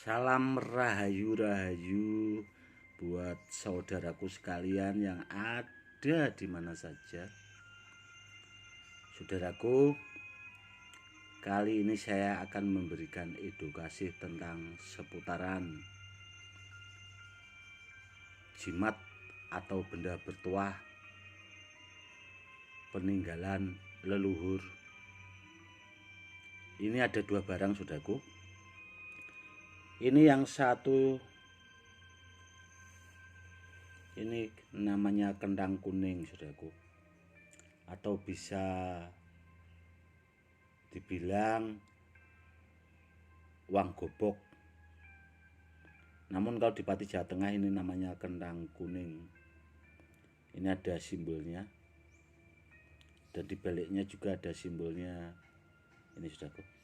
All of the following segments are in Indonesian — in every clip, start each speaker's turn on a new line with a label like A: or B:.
A: Salam rahayu-rahayu buat saudaraku sekalian yang ada di mana saja. Saudaraku, kali ini saya akan memberikan edukasi tentang seputaran jimat atau benda bertuah peninggalan leluhur. Ini ada dua barang, saudaraku. Ini yang satu, ini namanya kendang kuning, saudaraku, atau bisa dibilang uang gobok. Namun kalau di Pati Jawa Tengah ini namanya kendang kuning. Ini ada simbolnya, dan di baliknya juga ada simbolnya. Ini, saudaraku.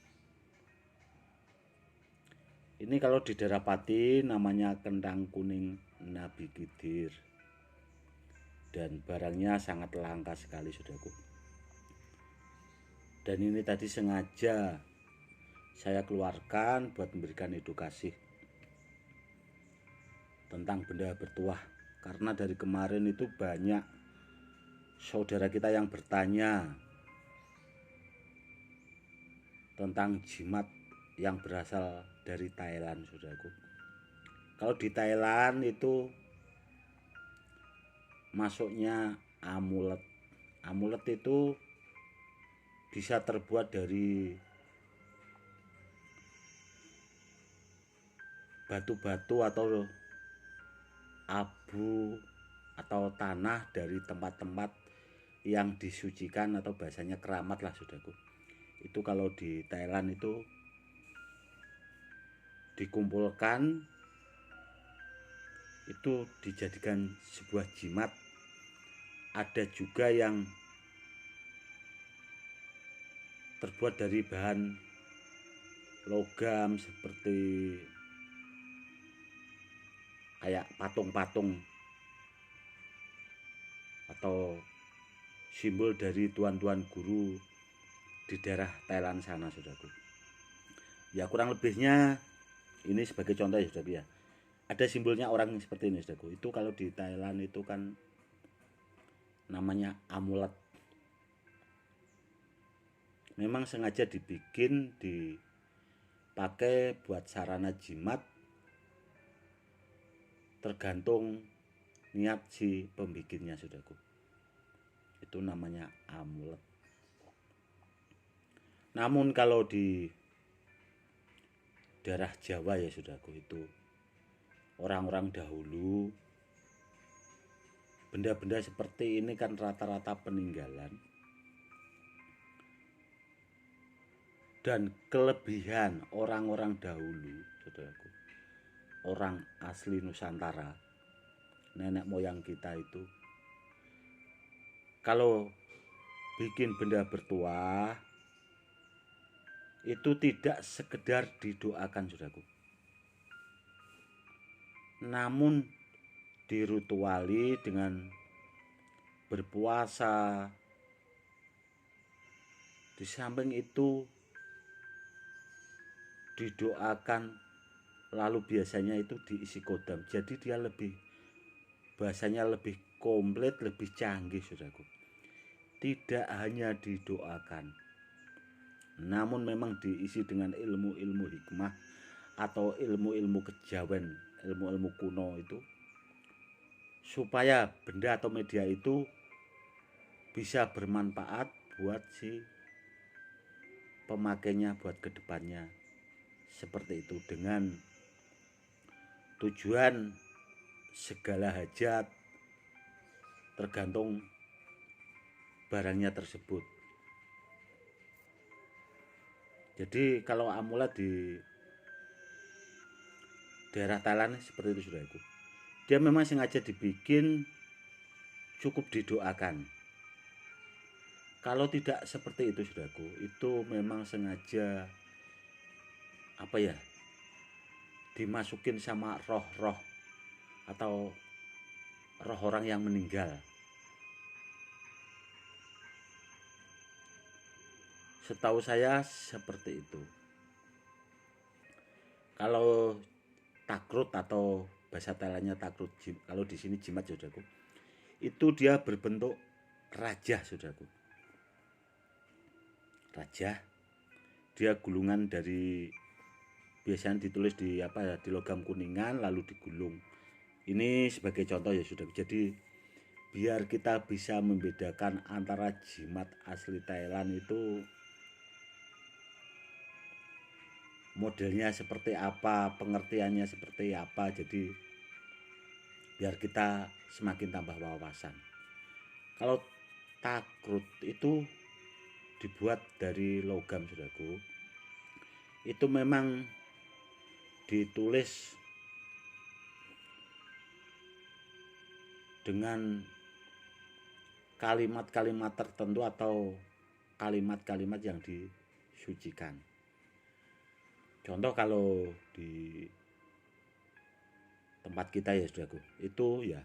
A: Ini kalau di daerah Pati namanya kendang kuning Nabi Khidir, dan barangnya sangat langka sekali, saudaraku. Dan ini tadi sengaja saya keluarkan buat memberikan edukasi tentang benda bertuah, karena dari kemarin itu banyak saudara kita yang bertanya tentang jimat yang berasal dari Thailand, saudaraku. Kalau di Thailand itu masuknya amulet. Amulet itu bisa terbuat dari batu-batu atau abu atau tanah dari tempat-tempat yang disucikan, atau bahasanya keramat lah, saudaraku. Itu kalau di Thailand itu dikumpulkan, itu dijadikan sebuah jimat. Ada juga yang terbuat dari bahan logam seperti kayak patung-patung atau simbol dari tuan-tuan guru di daerah Thailand sana, saudaraku. Ya, kurang lebihnya ini sebagai contoh ya, saudaraku ya. Ada simbolnya orang seperti ini, saudaraku. Itu kalau di Thailand itu kan namanya amulet. Memang sengaja dibikin, dipakai buat sarana jimat, tergantung niat si pembikinnya, saudaraku. Itu namanya amulet. Namun kalau di daerah Jawa ya, saudaraku, itu orang-orang dahulu benda-benda seperti ini kan rata-rata peninggalan. Dan kelebihan orang-orang dahulu, saudaraku, orang asli Nusantara, nenek moyang kita itu, kalau bikin benda bertuah itu tidak sekedar didoakan, saudaraku, namun dirituali dengan berpuasa. Di samping itu didoakan, lalu biasanya itu diisi kodam. Jadi dia lebih, bahasanya lebih komplit, lebih canggih, saudaraku. Tidak hanya didoakan, namun memang diisi dengan ilmu-ilmu hikmah atau ilmu-ilmu kejawen, ilmu-ilmu kuno itu, supaya benda atau media itu bisa bermanfaat buat si pemakainya, buat kedepannya. Seperti itu, dengan tujuan segala hajat tergantung barangnya tersebut. Jadi kalau amulet di daerah Thailand seperti itu, saudaraku. Dia memang sengaja dibikin cukup didoakan. Kalau tidak seperti itu, saudaraku, itu memang sengaja dimasukin sama roh-roh atau roh orang yang meninggal. Setahu saya seperti itu. Kalau takrut atau bahasa Thailandnya takrut, kalau di sini jimat saudaraku, itu dia berbentuk raja saudaraku. Raja, dia gulungan dari, biasanya ditulis di di logam kuningan lalu digulung. Ini sebagai contoh ya saudaraku. Jadi biar kita bisa membedakan antara jimat asli Thailand itu modelnya seperti apa, pengertiannya seperti apa. Jadi biar kita semakin tambah wawasan. Kalau takrut itu dibuat dari logam saudaraku, itu memang ditulis dengan kalimat-kalimat tertentu atau kalimat-kalimat yang disucikan. Contoh kalau di tempat kita ya saudaraku, itu ya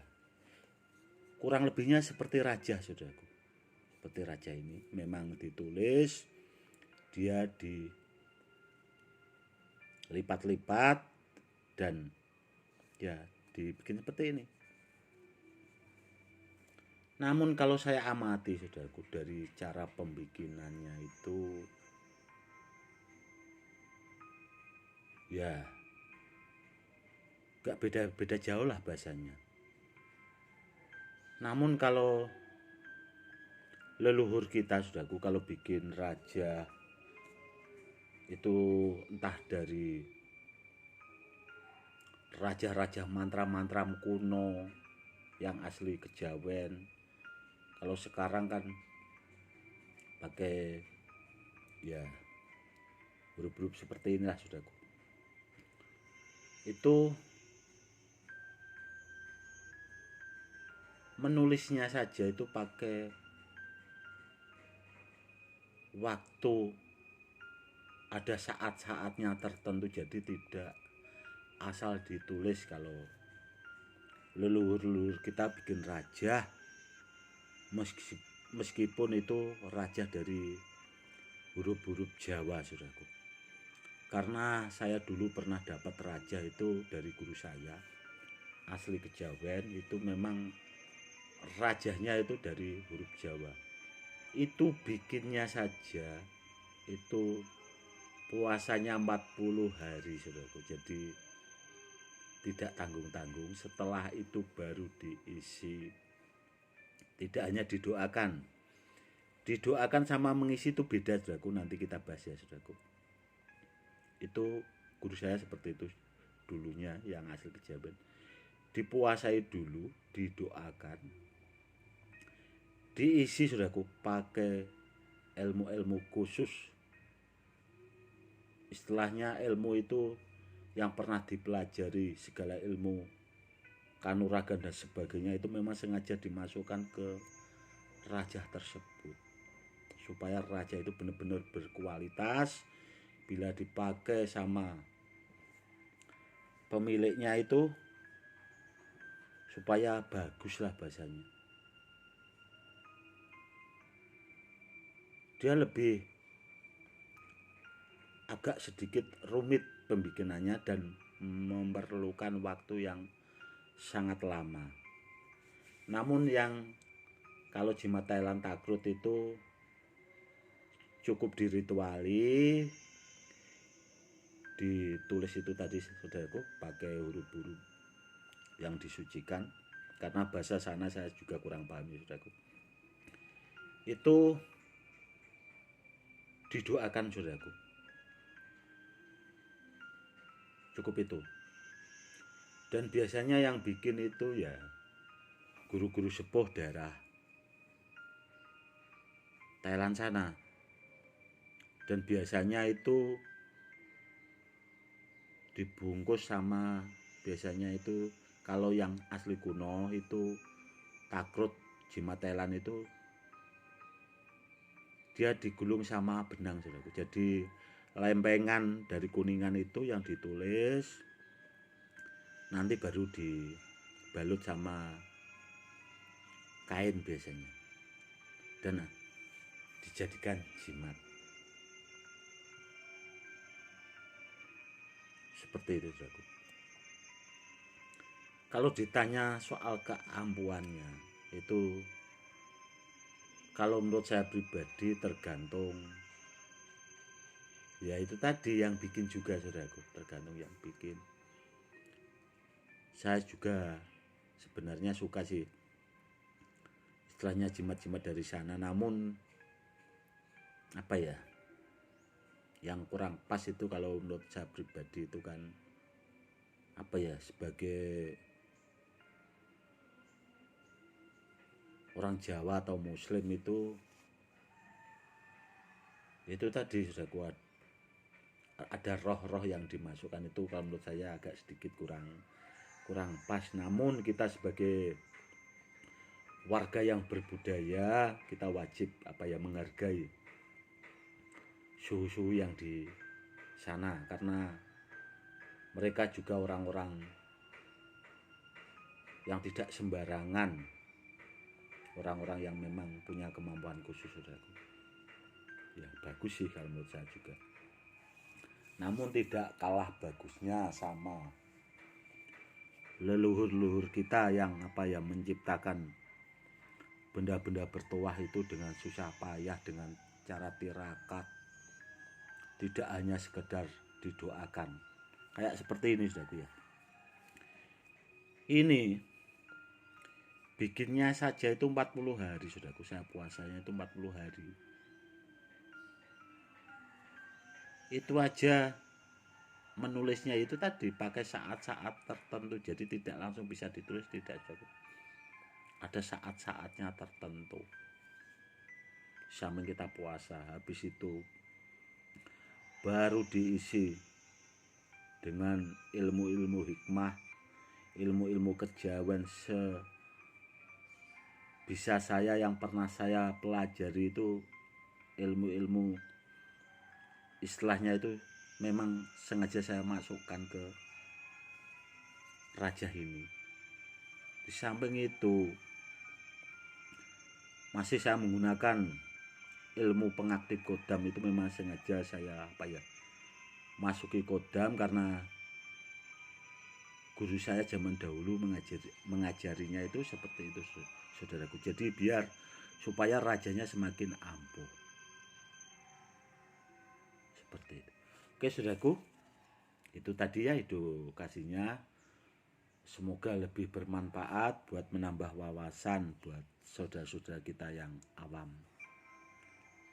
A: kurang lebihnya seperti raja saudaraku. Seperti raja ini memang ditulis, dia dilipat-lipat dan ya dibikin seperti ini. Namun kalau saya amati saudaraku dari cara pembikinannya itu ya gak beda-beda jauh lah bahasanya. Namun kalau leluhur kita saudaraku kalau bikin raja itu entah dari raja-raja mantra-mantra kuno yang asli kejawen. Kalau sekarang kan pakai ya huruf-huruf seperti inilah saudaraku. Itu menulisnya saja itu pakai waktu, ada saat-saatnya tertentu, jadi tidak asal ditulis. Kalau leluhur-leluhur kita bikin raja, meskipun itu raja dari huruf-huruf Jawa saudaraku. Karena saya dulu pernah dapat raja itu dari guru saya asli kejawen, itu memang rajanya itu dari huruf Jawa. Itu bikinnya saja itu puasanya 40 hari saudaraku. Jadi tidak tanggung-tanggung. Setelah itu baru diisi. Tidak hanya didoakan sama mengisi itu beda saudaraku, nanti kita bahas ya saudaraku. Itu guru saya seperti itu dulunya yang asli kejawen. Dipuasai dulu, didoakan, diisi saudaraku pakai ilmu-ilmu khusus. Istilahnya ilmu itu yang pernah dipelajari, segala ilmu kanuragan dan sebagainya itu memang sengaja dimasukkan ke raja tersebut supaya raja itu benar-benar berkualitas. Bila dipakai sama pemiliknya itu supaya baguslah bahasanya. Dia lebih agak sedikit rumit pembikinannya dan memerlukan waktu yang sangat lama. Namun yang kalau jimat Thailand takrut itu cukup dirituali, ditulis itu tadi saudaraku pakai huruf-huruf yang disucikan. Karena bahasa sana saya juga kurang paham ya saudaraku. Itu didoakan saudaraku. Cukup itu. Dan biasanya yang bikin itu ya guru-guru sepuh daerah Thailand sana. Dan biasanya itu dibungkus sama, biasanya itu kalau yang asli kuno itu takrut jimat Thailand itu dia digulung sama benang saudaraku. Jadi lempengan dari kuningan itu yang ditulis, nanti baru dibalut sama kain biasanya dan dijadikan jimat. Seperti itu saudaraku. Kalau ditanya soal keampuhannya, itu kalau menurut saya pribadi tergantung, ya itu tadi yang bikin juga saudaraku, tergantung yang bikin. Saya juga sebenarnya suka sih istilahnya jimat-jimat dari sana, namun apa ya, yang kurang pas itu kalau menurut saya pribadi itu kan apa ya, sebagai orang Jawa atau Muslim itu tadi sudah kuat, ada roh-roh yang dimasukkan, itu kalau menurut saya agak sedikit kurang pas. Namun kita sebagai warga yang berbudaya, kita wajib apa ya, menghargai suhu-suhu yang di sana, karena mereka juga orang-orang yang tidak sembarangan, orang-orang yang memang punya kemampuan khusus, saudaraku. Ya bagus sih kalau menurut saya juga. Namun tidak kalah bagusnya sama leluhur-leluhur kita yang apa ya, menciptakan benda-benda bertuah itu dengan susah payah, dengan cara tirakat, tidak hanya sekedar didoakan. Kayak seperti ini saudaraku ya. Ini bikinnya saja itu 40 hari saudaraku, saya puasanya itu 40 hari. Itu aja menulisnya itu tadi pakai saat-saat tertentu, jadi tidak langsung bisa ditulis, tidak cukup. Ada saat-saatnya tertentu. Sambil kita puasa, habis itu baru diisi dengan ilmu-ilmu hikmah, ilmu-ilmu kejawen bisa saya yang pernah saya pelajari itu, ilmu-ilmu istilahnya itu memang sengaja saya masukkan ke raja ini. Di samping itu masih saya menggunakan ilmu pengaktif kodam, itu memang sengaja saya apa ya, masuki kodam karena guru saya zaman dahulu mengajarinya itu seperti itu saudaraku. Jadi biar supaya rajanya semakin ampuh. Seperti itu. Oke saudaraku, itu tadi ya edukasinya. Semoga lebih bermanfaat buat menambah wawasan buat saudara-saudara kita yang awam.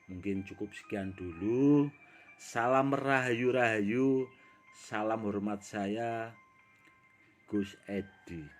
A: Mungkin cukup sekian dulu. Salam rahayu-rahayu. Salam hormat saya, Gus Edi.